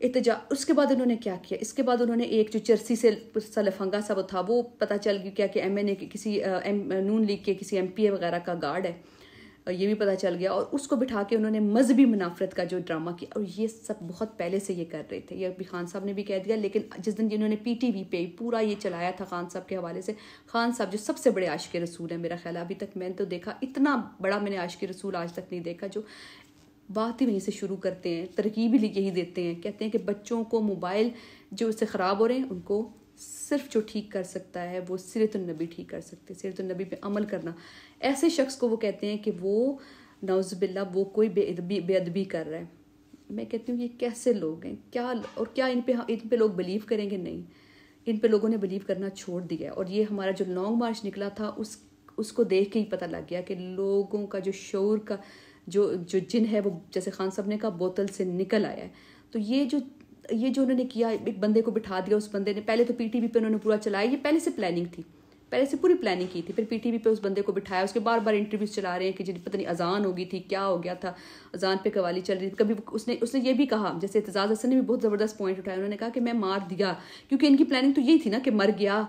احتجاج. اس کے بعد انہوں نے کیا کیا, اس کے بعد انہوں نے ایک جو چرسی سے لفنگا سا وہ تھا, وہ پتہ چل گیا کہ ایم این اے کسی نون لیگ کے کسی ایم پی اے وغیرہ کا گارڈ ہے, یہ بھی پتہ چل گیا, اور اس کو بٹھا کے انہوں نے مذہبی منافرت کا جو ڈرامہ کیا. اور یہ سب بہت پہلے سے یہ کر رہے تھے, یہ ابھی خان صاحب نے بھی کہہ دیا. لیکن جس دن انہوں نے پی ٹی وی پہ پورا یہ چلایا تھا خان صاحب کے حوالے سے, خان صاحب جو سب سے بڑے عاشق رسول ہیں میرا خیال ہے, ابھی تک میں نے تو دیکھا اتنا بڑا میں نے عاشق رسول آج تک نہیں دیکھا, جو بات ہی وہیں سے شروع کرتے ہیں, ترغیب ہی یہی دیتے ہیں, کہتے ہیں کہ بچوں کو موبائل جو اس سے خراب ہو رہے ہیں ان کو صرف جو ٹھیک کر سکتا ہے وہ سیرت النبی ٹھیک کر سکتے, سیرت النبی پہ عمل کرنا. ایسے شخص کو وہ کہتے ہیں کہ وہ نعوذ باللہ وہ کوئی بے ادبی کر رہا ہے. میں کہتی ہوں یہ کیسے لوگ ہیں, کیا اور کیا ان پہ لوگ بلیو کریں گے؟ نہیں, ان پہ لوگوں نے بلیو کرنا چھوڑ دیا ہے. اور یہ ہمارا جو لانگ مارچ نکلا تھا اس کو دیکھ کے ہی پتہ لگ گیا کہ لوگوں کا جو شعور کا جو جن ہے وہ جیسے خان صاحب نے کہا بوتل سے نکل آیا ہے. تو یہ جو انہوں نے کیا, ایک بندے کو بٹھا دیا, اس بندے نے پہلے تو پی ٹی وی پہ انہوں نے پورا چلایا, یہ پہلے سے پلاننگ تھی, پہلے سے پوری پلاننگ کی تھی. پھر پی ٹی وی پہ اس بندے کو بٹھایا, اس کے بار بار انٹرویوز چلا رہے ہیں کہ پتہ نہیں اذان ہو گئی تھی, کیا ہو گیا تھا, اذان پہ قوالی چل رہی تھی. کبھی اس نے یہ بھی کہا, جیسے اعتزاز حسن نے بھی بہت زبردست پوائنٹ اٹھایا, انہوں نے کہا کہ میں مار دیا, کیونکہ ان کی پلاننگ تو یہی تھی نا کہ مر گیا,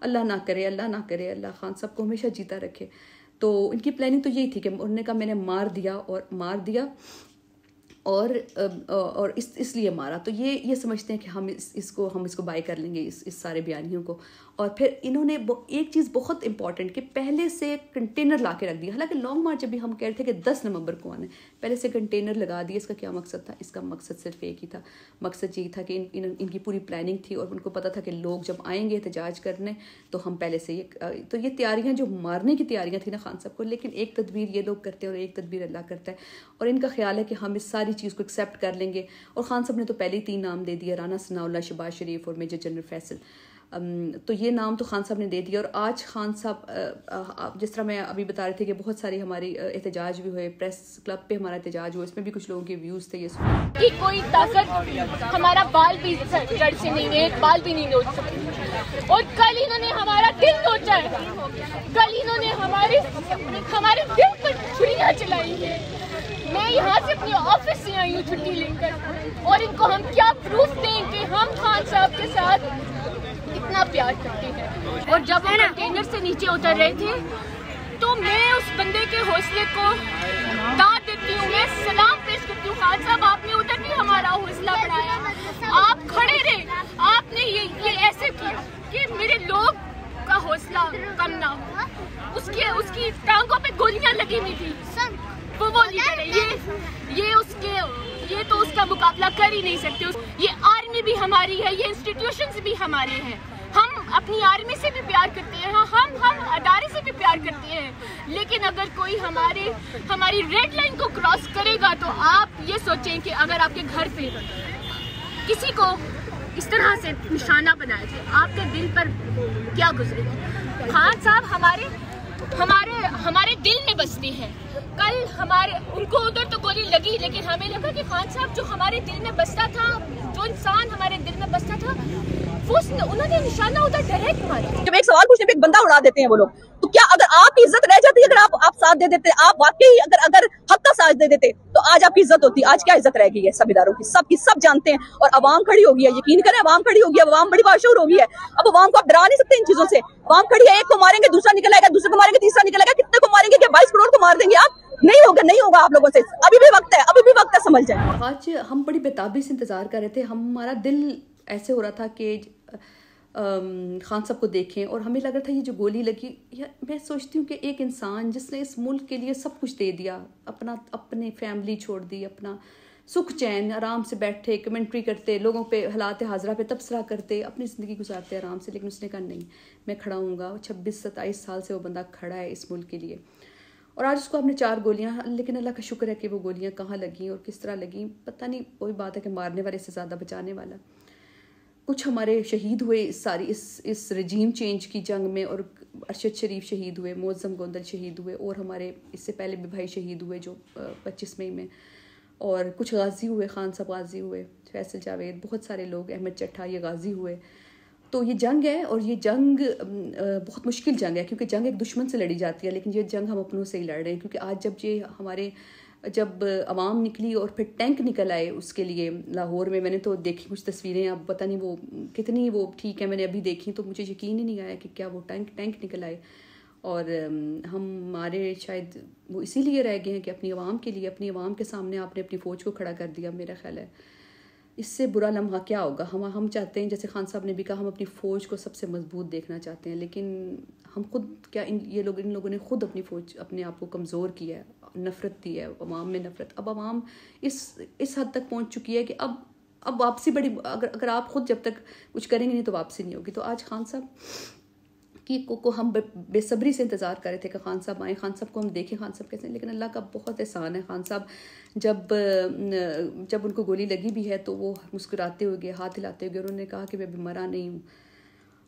اللہ نہ کرے, اللہ نہ کرے, اللہ خان صاحب کو ہمیشہ جیتا رکھے. تو ان کی پلاننگ تو یہی تھی کہ انہوں نے کہا میں نے مار دیا اور اس لیے مارا. تو یہ سمجھتے ہیں کہ ہم اس کو بائی کر لیں گے اس سارے بیانیوں کو. اور پھر انہوں نے ایک چیز بہت امپورٹنٹ کہ پہلے سے کنٹینر لا کے رکھ دیا. حالانکہ لانگ مارچ جب بھی ہم کہہ رہے تھے کہ 10 نومبر کو آنا ہے, پہلے سے کنٹینر لگا دیا. اس کا کیا مقصد تھا؟ اس کا مقصد صرف ایک ہی تھا, مقصد یہی تھا کہ ان کی پوری پلاننگ تھی, اور ان کو پتہ تھا کہ لوگ جب آئیں گے احتجاج کرنے تو ہم پہلے سے یہ تیاریاں جو مارنے کی تیاریاں تھیں نا خان صاحب کو. لیکن ایک تدبیر یہ لوگ کرتے ہیں اور ایک تدبیر اللہ کرتا ہے, اور ان کا خیال ہے کہ ہم اس ساری چیز کو ایکسیپٹ کر لیں گے. اور خان صاحب نے تو پہلے ہی 3 نام دے دیا, رانا ثناء اللہ, شہباز شریف اور میجر جنرل فیصل. تو یہ نام تو خان صاحب نے دے دیا. اور آج خان صاحب جس طرح میں ابھی بتا رہے تھے کہ بہت ساری ہماری احتجاج بھی ہوئے, پریس کلب پہ ہمارا احتجاج ہوا, اس میں بھی کچھ لوگوں کے ویوز تھے. یہ کوئی طاقت ہمارا بال بھی جڑ سے نہیں ہے, ایک بال بھی نہیں نوچ سکتی. اور کل انہوں نے ہمارا دل نوچا ہے, کل انہوں نے ہمارے دل پر چھریاں چلائی ہیں. میں یہاں سے اپنے آفس سے آئی ہوں چھٹی لے کر, اور ان کو ہم کیا پروف دیں کہ ہم خان صاحب کے ساتھ اتنا پیار کرتے ہیں. اور جب وہ کنٹینر سے نیچے اتر رہے تھے تو میں اس بندے کے حوصلے کو داد دیتی ہوں, میں سلام پیش کرتی ہوں. خان صاحب آپ نے ادھر بھی ہمارا حوصلہ بڑھایا, آپ کھڑے رہے, آپ نے یہ ایسے کیا کہ میرے لوگ کا حوصلہ کم نہ ہو. اس کی ٹانگوں پہ گولیاں لگی ہوئی تھی, وہ لیڈر ہے, یہ تو اس کا مقابلہ کر ہی نہیں سکتے. یہ آرمی بھی ہماری ہے, یہ انسٹیٹیوشنز بھی ہمارے ہیں. ہم اپنی آرمی سے بھی پیار کرتے ہیں, ہم ادارے سے بھی پیار کرتے ہیں. لیکن اگر کوئی ہماری ریڈ لائن کو کراس کرے گا تو آپ یہ سوچیں کہ اگر آپ کے گھر پہ کسی کو اس طرح سے نشانہ بنایا جائے, آپ کے دل پر کیا گزرے گا. خان صاحب ہمارے دل میں بستے ہیں. کل ان کو ادھر تو گولی لگی, لیکن ہمیں لگا کہ خان صاحب جو ہمارے دل میں بستا تھا, جو انسان ہمارے دل میں بستا تھا, انہوں نے نشانہ ادھر ڈائریکٹ مارا. جب ایک سوال پوچھنے پہ ایک بندہ اڑا دیتے ہیں وہ لوگ, تو کیا اگر آپ کی عزت رہ جاتی اگر آپ ساتھ دے دیتے, آپ واقعی اگر حق کا ساتھ دے دیتے تو آج آپ کی عزت ہوتی. آج کیا عزت رہ گئی ہے سب اداروں کی, سب جانتے ہیں. اور عوام کھڑی ہوگی ہے, یقین کریں عوام کھڑی ہوگی ہے, عوام بڑی باشعور ہوگی ہے. اب عوام کو آپ ڈرا نہیں سکتے ان چیزوں سے. عوام کھڑی ہے, ایک کو ماریں گے دوسرا نکل آئے گا, دوسرے کو ماریں گے تیسرا نکل آئے گا. کتنے کو ماریں گے, کہ 22 کروڑ کو مار دیں گے آپ؟ نہیں ہوگا آپ لوگوں سے. ابھی بھی وقت ہے, سمجھ جائیں. آج ہم بڑی بےتابی سے انتظار کر رہے تھے, ہمارا دل ایسے ہو رہا تھا کہ خان صاحب کو دیکھیں, اور ہمیں لگ رہا تھا یہ جو گولی لگی, میں سوچتی ہوں کہ ایک انسان جس نے اس ملک کے لیے سب کچھ دے دیا, اپنی فیملی چھوڑ دی, اپنا سکھ چین, آرام سے بیٹھے کمنٹری کرتے, لوگوں پہ حالات حاضرہ پہ تبصرہ کرتے, اپنی زندگی گزارتے آرام سے. لیکن اس نے کہا نہیں, میں کھڑا ہوں گا. 26-27 سال سے وہ بندہ کھڑا ہے اس ملک کے لیے, اور آج اس کو اپنے 4 گولیاں, لیکن اللہ کا شکر ہے کہ وہ گولیاں کہاں لگیں اور کس طرح لگیں پتہ نہیں. وہی بات ہے کہ مارنے والے سے زیادہ بچانے والا. کچھ ہمارے شہید ہوئے اس رجیم چینج کی جنگ میں, اور ارشد شریف شہید ہوئے, معظم گوندل شہید ہوئے, اور ہمارے اس سے پہلے بھی بھائی شہید ہوئے جو 25 مئی میں, اور کچھ غازی ہوئے, خان صاحب غازی ہوئے, فیصل جاوید, بہت سارے لوگ, احمد چٹھا, یہ غازی ہوئے. تو یہ جنگ ہے, اور یہ جنگ بہت مشکل جنگ ہے, کیونکہ جنگ ایک دشمن سے لڑی جاتی ہے, لیکن یہ جنگ ہم اپنوں سے ہی لڑ رہے ہیں. کیونکہ آج جب یہ ہمارے جب عوام نکلی اور پھر ٹینک نکل آئے اس کے لیے لاہور میں، میں نے تو دیکھی کچھ تصویریں، اب پتہ نہیں وہ کتنی وہ ٹھیک ہے، میں نے ابھی دیکھی تو مجھے یقین ہی نہیں آیا کہ کیا وہ ٹینک نکل آئے. اور ہمارے شاید وہ اسی لیے رہ گئے ہیں کہ اپنی عوام کے لیے، اپنی عوام کے سامنے آپ نے اپنی فوج کو کھڑا کر دیا. میرا خیال ہے اس سے برا لمحہ کیا ہوگا. ہم چاہتے ہیں، جیسے خان صاحب نے بھی کہا، ہم اپنی فوج کو سب سے مضبوط دیکھنا چاہتے ہیں، لیکن ہم خود کیا ان لوگوں نے خود اپنی فوج، اپنے آپ کو کمزور کیا ہے، نفرت دی ہے عوام میں، نفرت. اب عوام اس حد تک پہنچ چکی ہے کہ اب واپسی بڑی، اگر آپ خود جب تک کچھ کریں گے نہیں تو واپسی نہیں ہوگی. تو آج خان صاحب کو ہم بے صبری سے انتظار کر رہے تھے کہ خان صاحب آئیں، خان صاحب کو ہم دیکھیں خان صاحب کیسے ہیں. لیکن اللہ کا بہت احسان ہے، خان صاحب جب ان کو گولی لگی بھی ہے تو وہ مسکراتے ہوئے، ہاتھ ہلاتے ہوئے انہوں نے کہا کہ میں ابھی مرا نہیں ہوں،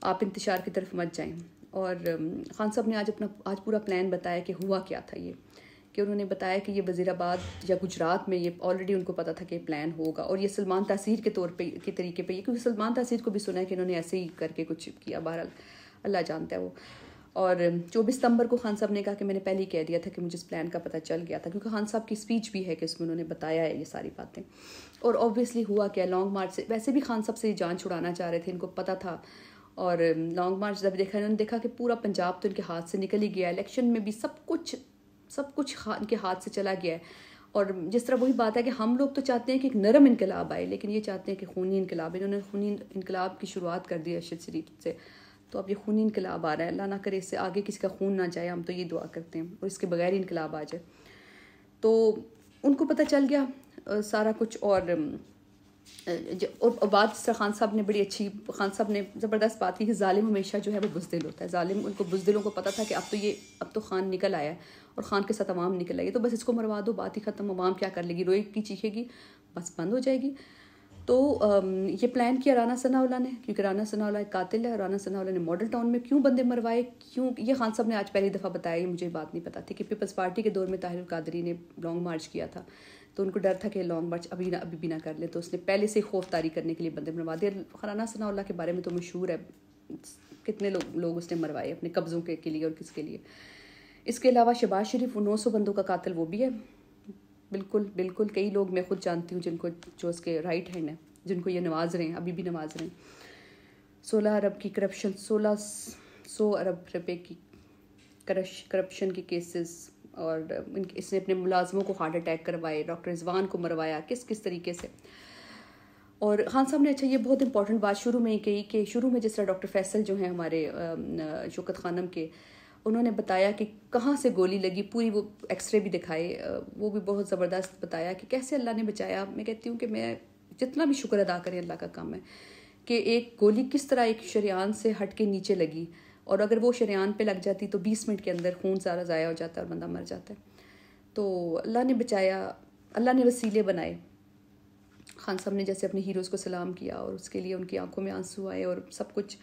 آپ انتشار کی طرف مت جائیں. اور خان صاحب نے آج پورا پلان بتایا کہ ہوا کیا تھا. یہ کہ انہوں نے بتایا کہ یہ وزیر آباد یا گجرات میں یہ آلریڈی ان کو پتا تھا کہ یہ پلان ہوگا، اور یہ سلمان تاثیر کے طور پہ کے طریقے پہ، یہ کیونکہ سلمان تاثیر کو بھی سنا ہے کہ انہوں نے ایسے ہی کر کے کچھ کیا. بہرحال اللہ جانتا ہے وہ. اور 24 ستمبر کو خان صاحب نے کہا کہ میں نے پہلے ہی کہہ دیا تھا کہ مجھے اس پلان کا پتہ چل گیا تھا، کیونکہ خان صاحب کی اسپیچ بھی ہے کہ اس میں انہوں نے بتایا ہے یہ ساری باتیں. اور اوبویسلی ہوا کیا، لانگ مارچ سے ویسے بھی خان صاحب سے جان چھڑانا چاہ رہے تھے، ان کو پتہ تھا. اور لانگ مارچ جب دیکھا، انہوں نے دیکھا کہ پورا پنجاب تو ان کے ہاتھ سے نکل ہی گیا، الیکشن میں بھی سب کچھ ان کے ہاتھ سے چلا گیا ہے. اور جس طرح وہی بات ہے کہ ہم لوگ تو چاہتے ہیں کہ ایک نرم انقلاب آئے، لیکن یہ چاہتے ہیں کہ خونی انقلاب. انہوں نے خونی انقلاب کی شروعات کر دی ارشد شریف سے، تو اب یہ خونی انقلاب آ رہا ہے. اللہ نہ کرے اس سے آگے کسی کا خون نہ جائے، ہم تو یہ دعا کرتے ہیں، اور اس کے بغیر ہی انقلاب آ جائے. تو ان کو پتہ چل گیا سارا کچھ. اور بات جس طرح خان صاحب نے بڑی اچھی، خان صاحب نے زبردست بات کی کہ ظالم ہمیشہ جو ہے وہ بزدل ہوتا ہے. ظالم، ان کو بزدلوں کو پتہ تھا کہ اب تو خان نکل آیا ہے، اور خان کے ساتھ عوام نکل آئی، تو بس اس کو مروا دو، بات ہی ختم. عوام کیا کر لے گی، روئے گی، چیخے گی، بس بند ہو جائے گی. تو یہ پلان کیا رانا ثناءاللہ نے، کیونکہ رانا ثناءاللہ ایک قاتل ہے. رانا ثناءاللہ نے ماڈل ٹاؤن میں کیوں بندے مروائے، کیوں، یہ خان صاحب نے آج پہلی دفعہ بتایا. یہ مجھے بات نہیں پتہ تھی کہ پیپلز پارٹی کے دور میں طاہر القادری نے لانگ مارچ کیا تھا، تو ان کو ڈر تھا کہ لانگ مارچ ابھی بھی نہ کر لے، تو اس نے پہلے سے خوف طاری کرنے کے لیے بندے مروا دیا. رانا ثناءاللہ کے بارے میں تو مشہور ہے کتنے لوگ اس نے مروائے اپنے قبضوں کے لیے اور کس کے لیے. اس کے علاوہ شہباز شریف، وہ 900 بندوں کا قاتل وہ بھی ہے. بالکل کئی لوگ میں خود جانتی ہوں جو اس کے رائٹ ہینڈ ہیں، جن کو یہ نواز رہے ہیں، ابھی بھی نواز رہے ہیں. 16 ارب کی کرپشن، 1600 ارب روپے کی کرپشن کے کیسز، اور اس نے اپنے ملازموں کو ہارٹ اٹیک کروائے، ڈاکٹر رضوان کو مروایا کس طریقے سے. اور خان صاحب نے یہ بہت امپورٹنٹ بات شروع میں ہی کہی کہ شروع میں جس طرح ڈاکٹر فیصل جو ہیں ہمارے شوکت خانم کے، انہوں نے بتایا کہ کہاں سے گولی لگی، پوری وہ ایکس رے بھی دکھائے، وہ بھی بہت زبردست بتایا کہ کیسے اللہ نے بچایا. میں کہتی ہوں کہ میں جتنا بھی شکر ادا کریں اللہ کا کام ہے کہ ایک گولی کس طرح ایک شریان سے ہٹ کے نیچے لگی، اور اگر وہ شریان پہ لگ جاتی تو 20 منٹ کے اندر خون سارا ضائع ہو جاتا ہے اور بندہ مر جاتا ہے. تو اللہ نے بچایا، اللہ نے وسیلے بنائے. خان صاحب نے جیسے اپنے ہیروز کو سلام کیا، اور اس کے لیے ان کی آنکھوں میں آنسو آئے اور سب کچھ.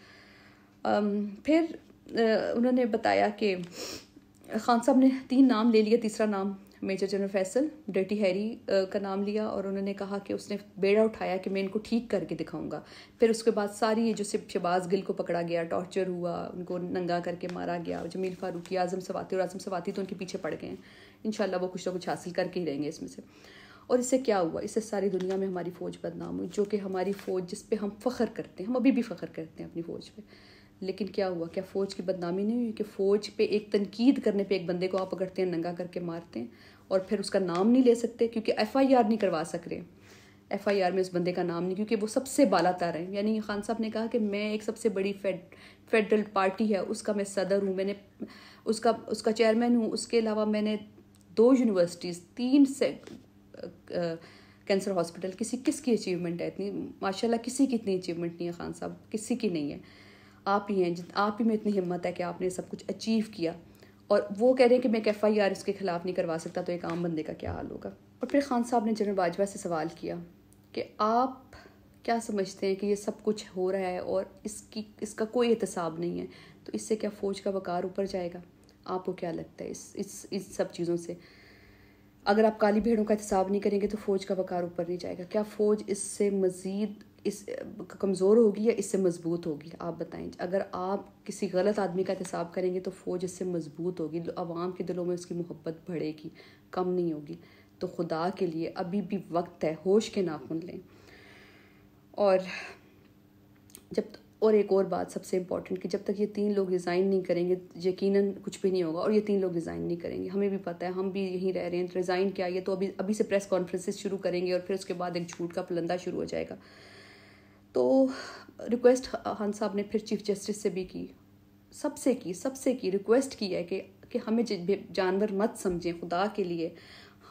پھر انہوں نے بتایا کہ خان صاحب نے 3 نام لے لیا. تیسرا نام major general Faisal, Dirty Harry کا نام لیا، اور انہوں نے کہا کہ اس نے بیڑا اٹھایا کہ میں ان کو ٹھیک کر کے دکھاؤں گا. پھر اس کے بعد ساری یہ جو شہباز گل کو پکڑا گیا، ٹارچر ہوا، ان کو ننگا کر کے مارا گیا، جمیل فاروقی، اعظم سواتی، اور اعظم سواتی تو ان کے پیچھے پڑ گئے ہیں. انشاءاللہ وہ کچھ نہ کچھ حاصل کر کے ہی رہیں گے اس میں سے. اور اس سے کیا ہوا، اس سے ساری دنیا میں ہماری فوج بدنام ہوئی، جو کہ ہماری فوج جس پہ ہم فخر کرتے ہیں، ہم ابھی بھی فخر کرتے ہیں اپنی فوج پہ. لیکن کیا ہوا، کیا فوج کی بدنامی نہیں ہوئی کہ فوج پہ ایک تنقید کرنے پہ ایک بندے کو آپ پکڑتے ہیں، ننگا کر کے مارتے ہیں، اور پھر اس کا نام نہیں لے سکتے کیونکہ FIR نہیں کروا سک رہے. FIR میں اس بندے کا نام نہیں، کیونکہ وہ سب سے بالا تر ہے. یعنی خان صاحب نے کہا کہ میں ایک سب سے بڑی فیڈرل پارٹی ہے اس کا میں صدر ہوں، میں نے اس کا چیئرمین ہوں. اس کے علاوہ میں نے 2 یونیورسٹیز، 3 کینسر ہاسپٹل. کس کی اچیومنٹ ہے اتنی؟ ماشاءاللہ کسی کی اتنی اچیومنٹ نہیں ہے خان صاحب، کسی کی نہیں ہے. آپ ہی ہیں، آپ ہی میں اتنی ہمت ہے کہ آپ نے سب کچھ اچیو کیا. اور وہ کہہ رہے ہیں کہ میں ایک FIR اس کے خلاف نہیں کروا سکتا، تو ایک عام بندے کا کیا حال ہوگا. اور پھر خان صاحب نے جنرل باجوہ سے سوال کیا کہ آپ کیا سمجھتے ہیں کہ یہ سب کچھ ہو رہا ہے اور اس کا کوئی احتساب نہیں ہے، تو اس سے کیا فوج کا وقار اوپر جائے گا؟ آپ کو کیا لگتا ہے اس سب چیزوں سے؟ اگر آپ کالی بھیڑوں کا احتساب نہیں کریں گے تو فوج کا وقار اوپر نہیں جائے گا. کیا فوج اس سے مزید کمزور ہوگی یا اس سے مضبوط ہوگی؟ آپ بتائیں. اگر آپ کسی غلط آدمی کا احتساب کریں گے تو فوج اس سے مضبوط ہوگی، عوام کے دلوں میں اس کی محبت بڑھے گی، کم نہیں ہوگی. تو خدا کے لیے ابھی بھی وقت ہے، ہوش کے ناخن لیں. اور ایک اور بات سب سے امپورٹنٹ کہ جب تک یہ 3 لوگ ریزائن نہیں کریں گے یقیناً کچھ بھی نہیں ہوگا. اور یہ 3 لوگ ریزائن نہیں کریں گے، ہمیں بھی پتہ ہے، ہم بھی یہیں رہ رہے ہیں. ریزائن کیا یہ تو ابھی سے پریس کانفرنسز شروع کریں گے اور پھر اس کے بعد ایک جھوٹ کا پلندہ شروع ہو جائے گا. تو ریکویسٹ خان صاحب نے پھر چیف جسٹس سے بھی کی، سب سے کی ریکویسٹ کی ہے کہ ہمیں جانور مت سمجھیں، خدا کے لیے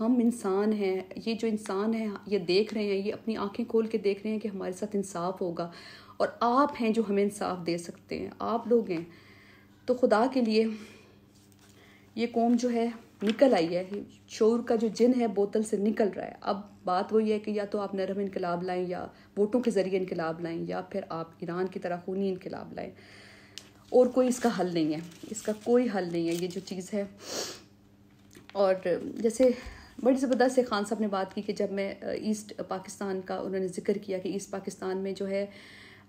ہم انسان ہیں. یہ جو انسان ہیں یہ دیکھ رہے ہیں، یہ اپنی آنکھیں کھول کے دیکھ رہے ہیں کہ ہمارے ساتھ انصاف ہوگا، اور آپ ہیں جو ہمیں انصاف دے سکتے ہیں، آپ لوگ ہیں. تو خدا کے لیے یہ قوم جو ہے نکل آئی ہے، شعور کا جو جن ہے بوتل سے نکل رہا ہے. اب بات وہی ہے کہ یا تو آپ نرم انقلاب لائیں، یا ووٹوں کے ذریعے انقلاب لائیں، یا پھر آپ ایران کی طرح خونی انقلاب لائیں. اور کوئی اس کا حل نہیں ہے، اس کا کوئی حل نہیں ہے یہ جو چیز ہے. اور جیسے بڑی زبردست سے خان صاحب نے بات کی کہ جب میں ایسٹ پاکستان کا انہوں نے ذکر کیا کہ ایسٹ پاکستان میں جو ہے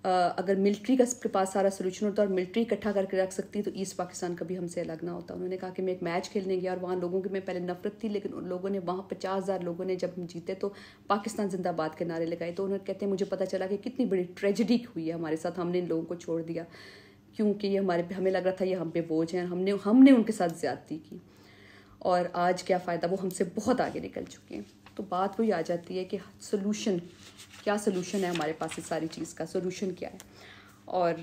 اگر ملٹری کے پاس سارا سلوشن ہوتا اور ملٹری اکٹھا کر کے رکھ سکتی تو ایسٹ پاکستان کبھی ہم سے الگ نہ ہوتا. انہوں نے کہا کہ میں ایک میچ کھیلنے گیا اور وہاں لوگوں کی میں پہلے نفرت تھی، لیکن ان لوگوں نے وہاں 50,000 لوگوں نے جب ہم جیتے تو پاکستان زندہ باد کے نعرے لگائے. تو انہوں نے کہتے ہیں مجھے پتہ چلا کہ کتنی بڑی ٹریجڈی ہوئی ہے ہمارے ساتھ، ہم نے ان لوگوں کو چھوڑ دیا کیونکہ یہ ہمیں لگ رہا تھا یہ ہم پہ بوجھ ہیں، ہم نے ان کے ساتھ زیادتی کی. اور آج کیا فائدہ، وہ ہم سے بہت آگے نکل چکے ہیں. تو بات وہی آ جاتی ہے کہ کیا سلوشن ہے ہمارے پاس، اس ساری چیز کا سلوشن کیا ہے. اور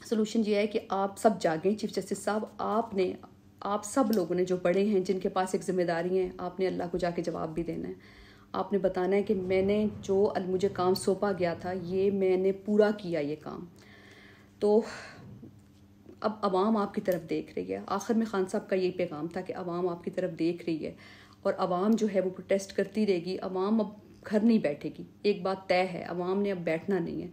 سلوشن یہ ہے کہ آپ سب جاگیں. چیف جسٹس صاحب آپ سب لوگوں نے جو بڑے ہیں، جن کے پاس ایک ذمہ داری ہیں، آپ نے اللہ کو جا کے جواب بھی دینا ہے. آپ نے بتانا ہے کہ میں نے جو مجھے کام سونپا گیا تھا یہ میں نے پورا کیا یہ کام. تو اب عوام آپ کی طرف دیکھ رہی ہے. آخر میں خان صاحب کا یہی پیغام تھا کہ عوام آپ کی طرف دیکھ رہی ہے اور عوام جو ہے وہ پروٹیسٹ کرتی رہے گی. عوام اب گھر نہیں بیٹھے گی، ایک بات طے ہے، عوام نے اب بیٹھنا نہیں ہے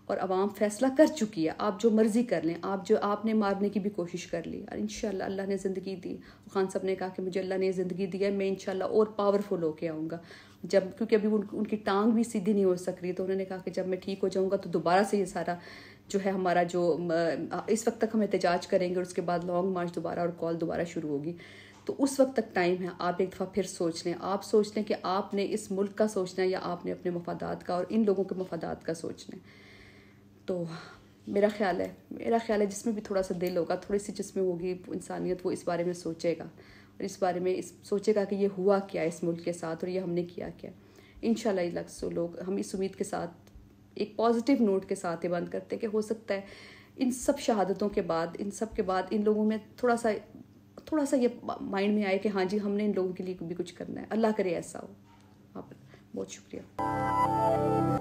اور عوام فیصلہ کر چکی ہے. آپ جو مرضی کر لیں، آپ نے مارنے کی بھی کوشش کر لی اور انشاءاللہ اللہ نے زندگی دی. خان صاحب نے کہا کہ مجھے اللہ نے زندگی دی ہے، میں انشاءاللہ اور پاورفل ہو کے آؤں گا. کیونکہ ابھی ان کی ٹانگ بھی سیدھی نہیں ہو سک رہی، تو انہوں نے کہا کہ جب میں ٹھیک ہو جاؤں گا تو دوبارہ سے یہ سارا جو ہے ہمارا جو اس وقت تک ہم احتجاج کریں گے اور اس کے بعد لانگ مارچ دوبارہ اور کال دوبارہ شروع ہوگی. تو اس وقت تک ٹائم ہے. آپ ایک دفعہ پھر سوچ لیں، آپ سوچ لیں کہ آپ نے اس ملک کا سوچنا ہے یا آپ نے اپنے مفادات کا اور ان لوگوں کے مفادات کا سوچنا ہے. تو میرا خیال ہے جس میں بھی تھوڑا سا دل ہوگا، تھوڑی سی جس میں ہوگی انسانیت، وہ اس بارے میں سوچے گا اور اس بارے میں سوچے گا کہ یہ ہوا کیا اس ملک کے ساتھ اور یہ ہم نے کیا کیا. انشاءاللہ لوگ ہم اس امید کے ساتھ ایک پازیٹیو نوٹ کے ساتھ یہ بند کرتے کہ ہو سکتا ہے ان سب شہادتوں کے بعد، ان سب کے بعد ان لوگوں میں تھوڑا سا یہ مائنڈ میں آئے کہ ہاں جی ہم نے ان لوگوں کے لیے بھی کچھ کرنا ہے. اللہ کرے ایسا ہو. آپ بہت شکریہ.